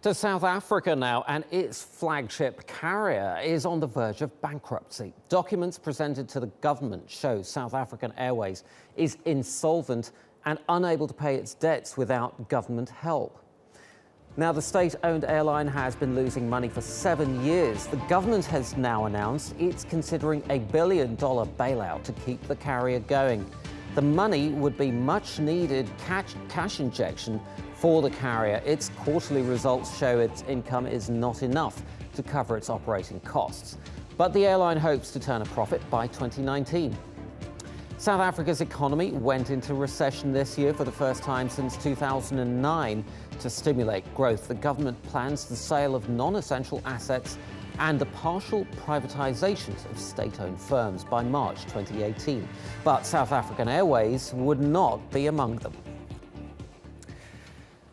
To South Africa now, and its flagship carrier is on the verge of bankruptcy. Documents presented to the government show South African Airways is insolvent and unable to pay its debts without government help. Now, the state-owned airline has been losing money for 7 years. The government has now announced it's considering a $1 billion bailout to keep the carrier going. The money would be much-needed cash injection for the carrier. Its quarterly results show its income is not enough to cover its operating costs. But the airline hopes to turn a profit by 2019. South Africa's economy went into recession this year for the first time since 2009. To stimulate growth, the government plans the sale of non-essential assets and the partial privatizations of state-owned firms by March 2018. But South African Airways would not be among them.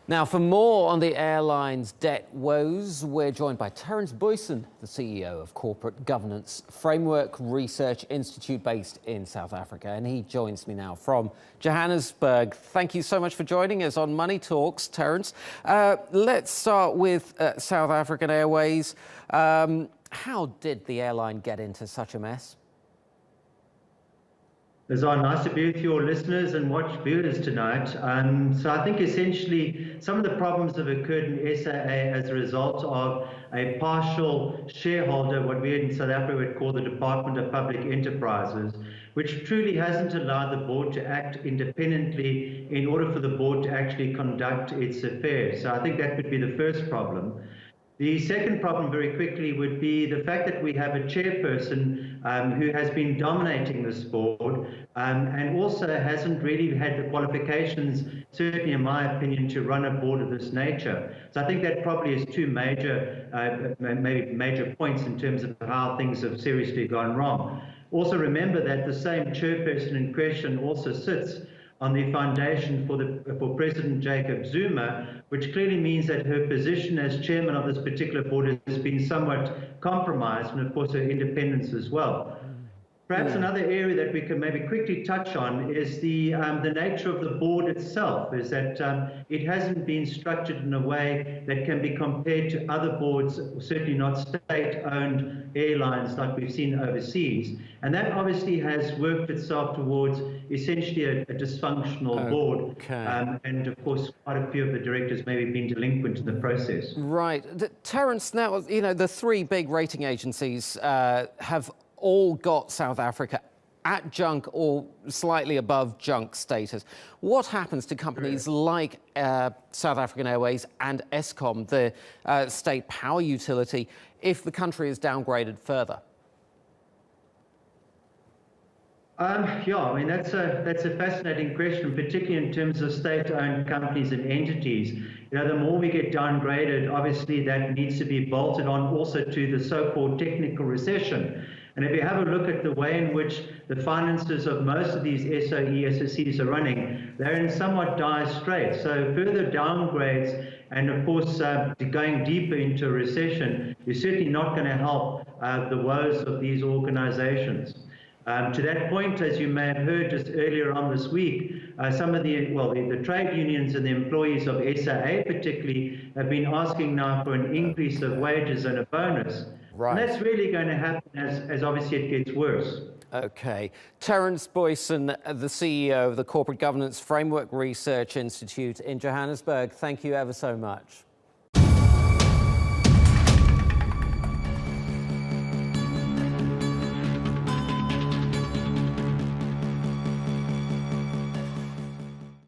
Now, for more on the airline's debt woes, we're joined by Terrance Booysen, the CEO of Corporate Governance Framework Research Institute based in South Africa. And he joins me now from Johannesburg. Thank you so much for joining us on Money Talks, Terrance. Let's start with South African Airways. How did the airline get into such a mess? Azar, nice to be with your listeners and watch viewers tonight. So I think essentially some of the problems have occurred in SAA as a result of a partial shareholder, what we in South Africa would call the Department of Public Enterprises, which truly hasn't allowed the board to act independently in order for the board to actually conduct its affairs. So I think that would be the first problem. The second problem, very quickly, would be the fact that we have a chairperson who has been dominating this board and also hasn't really had the qualifications, certainly in my opinion, to run a board of this nature. So I think that probably is two major, maybe major points in terms of how things have seriously gone wrong. Also remember that the same chairperson in question also sits on the foundation for President Jacob Zuma, which clearly means that her position as chairman of this particular board has been somewhat compromised, and of course her independence as well. Perhaps another area that we can maybe quickly touch on is the nature of the board itself, is that it hasn't been structured in a way that can be compared to other boards, certainly not state-owned airlines like we've seen overseas. And that obviously has worked itself towards essentially a dysfunctional board. And of course, quite a few of the directors maybe been delinquent in the process. Right. Terrance, now, you know, the three big rating agencies have all got South Africa at junk or slightly above junk status. What happens to companies like South African Airways and Eskom, the state power utility, if the country is downgraded further? Yeah, I mean, that's a fascinating question, particularly in terms of state-owned companies and entities. You know, the more we get downgraded, obviously that needs to be bolted on also to the so-called technical recession. And if you have a look at the way in which the finances of most of these SOE, SOCs are running, they're in somewhat dire straits. So further downgrades and, of course, going deeper into a recession is certainly not going to help the woes of these organizations. To that point, as you may have heard just earlier on this week, some of the trade unions and the employees of SAA particularly have been asking now for an increase of wages and a bonus. Right. And that's really going to happen as obviously it gets worse. Okay. Terrance Booysen, the CEO of the Corporate Governance Framework Research Institute in Johannesburg, thank you ever so much.